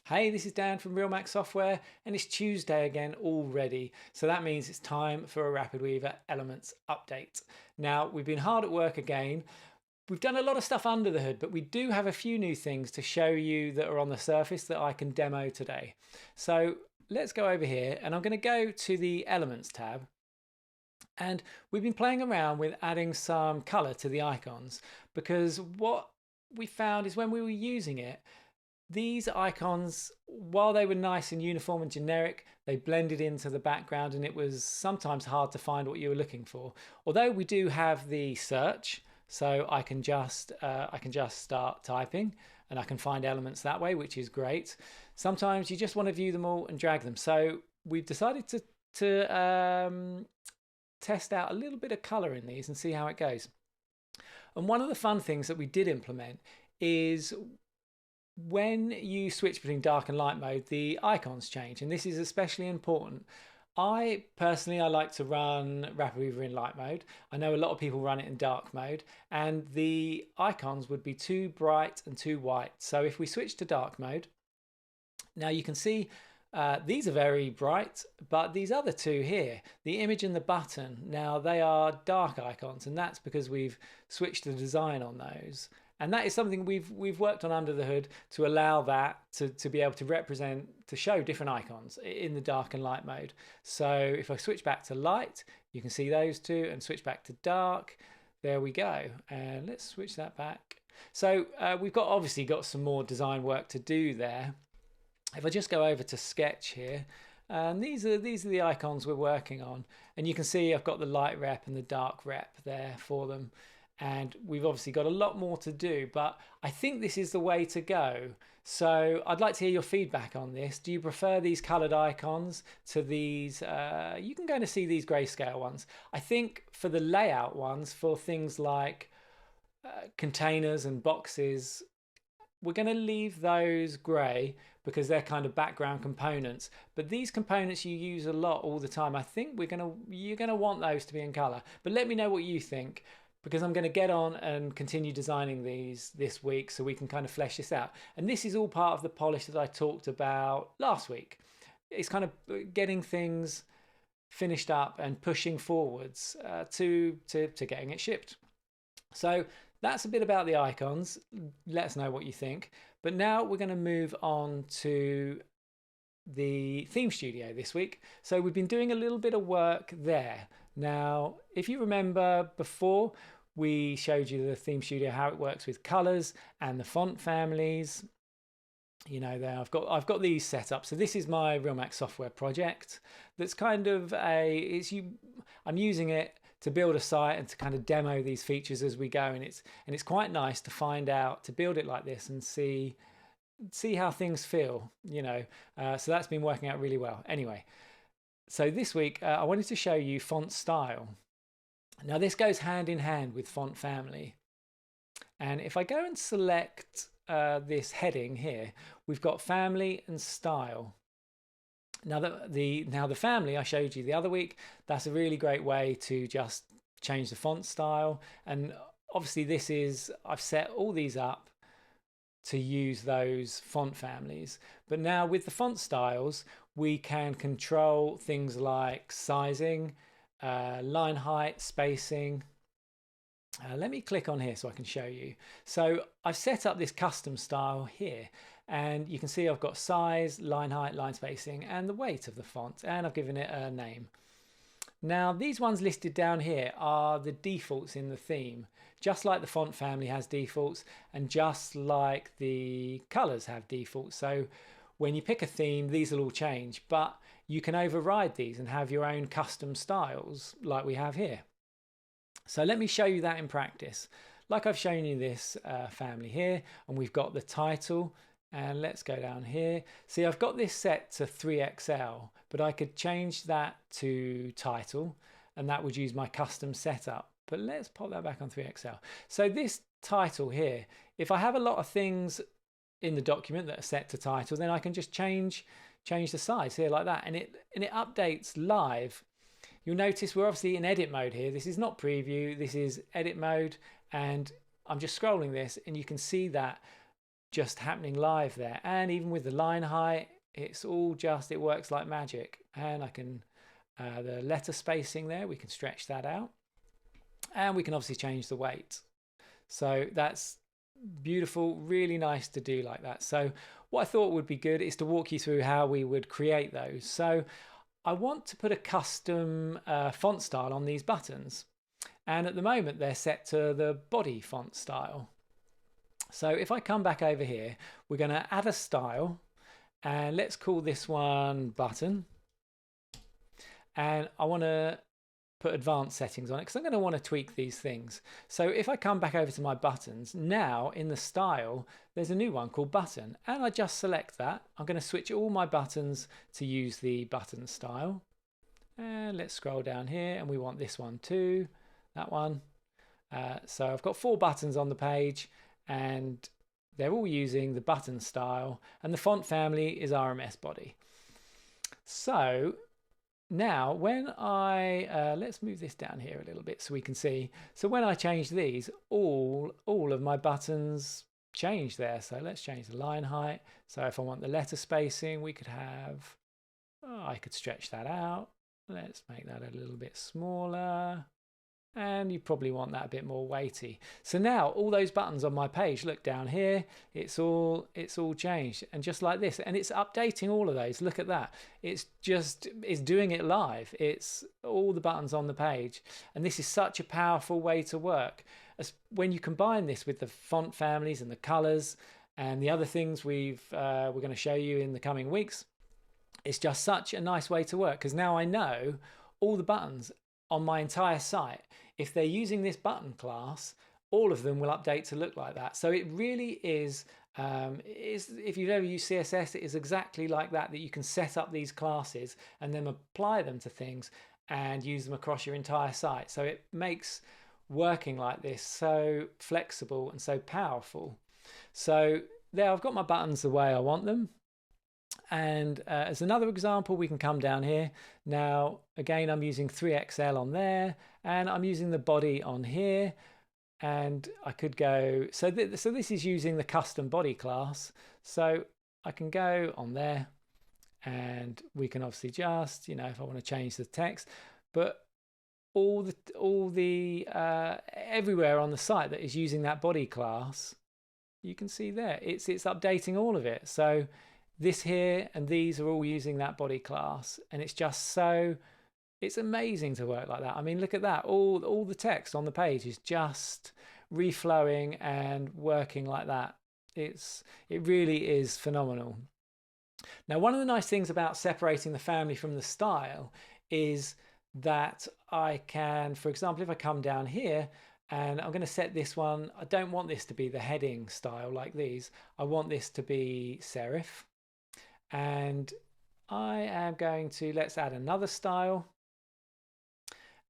Hey, this is Dan from Real Mac Software, and it's Tuesday again already. So that means it's time for a Rapid Weaver Elements update. Now, we've been hard at work again. We've done a lot of stuff under the hood, but we do have a few new things to show you that are on the surface that I can demo today. So let's go over here, and I'm going to go to the Elements tab. And we've been playing around with adding some color to the icons because what we found is when we were using it, these icons, while they were nice and uniform and generic, they blended into the background and it was sometimes hard to find what you were looking for. Although we do have the search, so I can just start typing and I can find elements that way, which is great. Sometimes you just want to view them all and drag them. So we've decided to test out a little bit of color in these and see how it goes. And one of the fun things that we did implement is when you switch between dark and light mode, the icons change, and this is especially important. I personally, I like to run Rapid Weaver in light mode. I know a lot of people run it in dark mode, and the icons would be too bright and too white. So if we switch to dark mode, now you can see these are very bright, but these other two here, the image and the button, now they are dark icons, and that's because we've switched the design on those. And that is something we've worked on under the hood to allow that to be able to represent, to show different icons in the dark and light mode. So if I switch back to light, you can see those two, and switch back to dark, there we go. And let's switch that back. So we've obviously got some more design work to do there. If I just go over to Sketch here, and these are the icons we're working on, and you can see I've got the light rep and the dark rep there for them, and we've obviously got a lot more to do, but I think this is the way to go. So I'd like to hear your feedback on this. Do you prefer these colored icons to these? You can go and see these grayscale ones. I think for the layout ones, for things like containers and boxes, we're going to leave those grey because they're kind of background components. But these components you use a lot all the time, I think you're gonna want those to be in color. But let me know what you think, because I'm going to get on and continue designing these this week so we can kind of flesh this out. And this is all part of the polish that I talked about last week. It's kind of getting things finished up and pushing forwards to getting it shipped. So that's a bit about the icons. Let us know what you think. But now we're going to move on to the theme studio this week. So we've been doing a little bit of work there. Now, if you remember before, we showed you the theme studio, how it works with colors and the font families. You know, there I've got these set up. So this is my Real Mac Software project. That's kind of I'm using it to build a site and to kind of demo these features as we go, and it's quite nice to find out, to build it like this and see how things feel, you know. So that's been working out really well. Anyway, so this week I wanted to show you font style. Now this goes hand in hand with font family, and if I go and select this heading here, we've got family and style. Now the family I showed you the other week, that's a really great way to just change the font style. And obviously I've set all these up to use those font families. But now with the font styles, we can control things like sizing, line height, spacing. Let me click on here so I can show you. So I've set up this custom style here, and you can see I've got size, line height, line spacing, and the weight of the font, and I've given it a name. Now these ones listed down here are the defaults in the theme, just like the font family has defaults, and just like the colors have defaults. So when you pick a theme, these will all change, but you can override these and have your own custom styles like we have here. So let me show you that in practice. Like I've shown you this family here, and we've got the title, and let's go down here. See, I've got this set to 3XL, but I could change that to title, and that would use my custom setup. But let's pop that back on 3XL. So this title here, if I have a lot of things in the document that are set to title, then I can just change the size here like that, and it updates live. You'll notice we're obviously in edit mode here. This is not preview, this is edit mode, and I'm just scrolling this, and you can see that just happening live there. And even with the line height, it's all just, it works like magic. And I can, the letter spacing there, we can stretch that out. And we can obviously change the weight. So that's beautiful, really nice to do like that. So what I thought would be good is to walk you through how we would create those. So I want to put a custom font style on these buttons. And at the moment they're set to the body font style. So if I come back over here, we're going to add a style, and let's call this one button. And I want to put advanced settings on it because I'm going to want to tweak these things. So if I come back over to my buttons, now in the style, there's a new one called button, and I just select that. I'm going to switch all my buttons to use the button style. And let's scroll down here, and we want this one too, that one. So I've got 4 buttons on the page, and they're all using the button style, and the font family is RMS body. So now when I, let's move this down here a little bit so we can see. So when I change these, all of my buttons change there. So let's change the line height. So if I want the letter spacing, we could have, I could stretch that out. Let's make that a little bit smaller. And you probably want that a bit more weighty. So now all those buttons on my page, look down here, it's all changed, and just like this, and it's updating all of those. Look at that, it's doing it live. It's all the buttons on the page, and this is such a powerful way to work. As when you combine this with the font families and the colors and the other things we're going to show you in the coming weeks, it's just such a nice way to work, because now I know all the buttons on my entire site, if they're using this button class, all of them will update to look like that. So it really is, if you've ever used CSS, it is exactly like that, that you can set up these classes and then apply them to things and use them across your entire site. So it makes working like this so flexible and so powerful. So there, I've got my buttons the way I want them. And as another example, we can come down here. Now, again, I'm using 3XL on there, and I'm using the body on here. And I could go, so this is using the custom body class. So I can go on there, and we can obviously just, you know, if I want to change the text, but all the everywhere on the site that is using that body class, you can see there, it's updating all of it. So this here and these are all using that body class, and it's just so, it's amazing to work like that. I mean, look at that, all the text on the page is just reflowing and working like that. It really is phenomenal. Now, one of the nice things about separating the family from the style is that I can, for example, if I come down here and I'm going to set this one, I don't want this to be the heading style like these. I want this to be serif. And I am going to, let's add another style.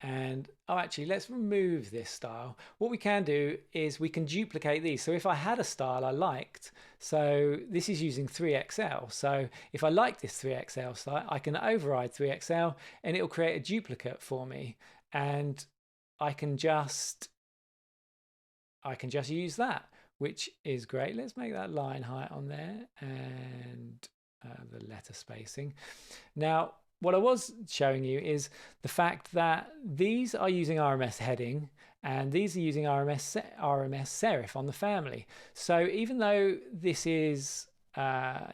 And actually, let's remove this style. What we can do is we can duplicate these. So if I had a style I liked, so this is using 3XL. So if I like this 3XL style, I can override 3XL and it'll create a duplicate for me. And I can just use that, which is great. Let's make that line height on there, and the letter spacing. Now, what I was showing you is the fact that these are using RMS heading and these are using RMS serif on the family. So even though this is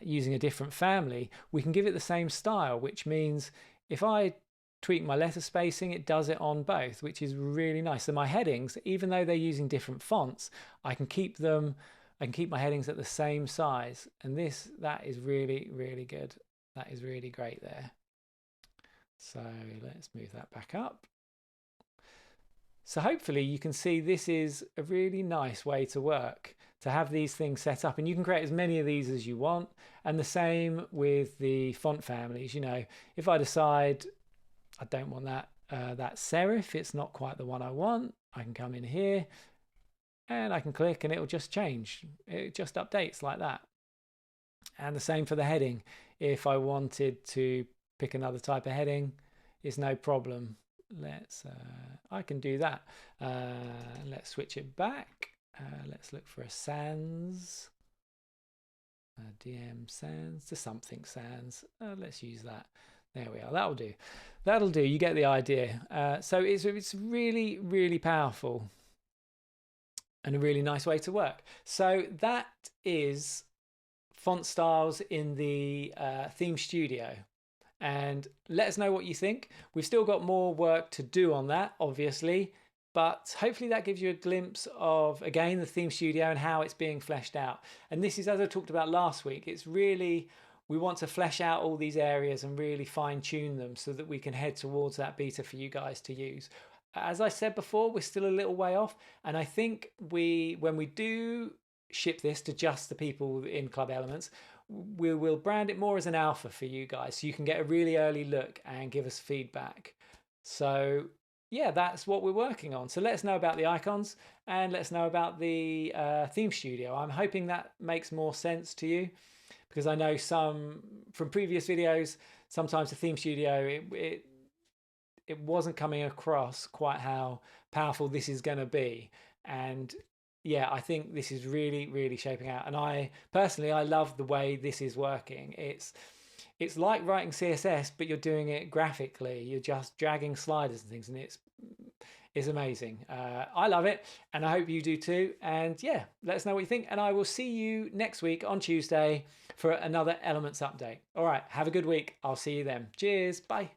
using a different family, we can give it the same style, which means if I tweak my letter spacing, it does it on both, which is really nice. So my headings, even though they're using different fonts, I can keep my headings at the same size, and that is really, really good. That is really great there. So let's move that back up. So hopefully you can see this is a really nice way to work, to have these things set up, and you can create as many of these as you want. And the same with the font families. You know, if I decide I don't want that serif, it's not quite the one I want, I can come in here and I can click and it'll just change. It just updates like that. And the same for the heading. If I wanted to pick another type of heading, it's no problem. I can do that. Let's switch it back. Let's look for a sans. DM Sans to something Sans. Let's use that. There we are. That'll do. That'll do. You get the idea. So it's really, really powerful and a really nice way to work. So that is font styles in the Theme Studio. And let us know what you think. We've still got more work to do on that, obviously, but hopefully that gives you a glimpse of, again, the Theme Studio and how it's being fleshed out. And this is, as I talked about last week, it's really, we want to flesh out all these areas and really fine tune them so that we can head towards that beta for you guys to use. As I said before, we're still a little way off. And I think when we do ship this to just the people in Club Elements, we will brand it more as an alpha for you guys so you can get a really early look and give us feedback. So yeah, that's what we're working on. So let us know about the icons and let us know about the Theme Studio. I'm hoping that makes more sense to you, because I know some from previous videos, sometimes the Theme Studio, it wasn't coming across quite how powerful this is going to be. And yeah, I think this is really, really shaping out. And I personally, I love the way this is working. It's like writing CSS, but you're doing it graphically. You're just dragging sliders and things, and it's amazing. I love it, and I hope you do too. And yeah, let us know what you think. And I will see you next week on Tuesday for another Elements update. All right, have a good week. I'll see you then. Cheers. Bye.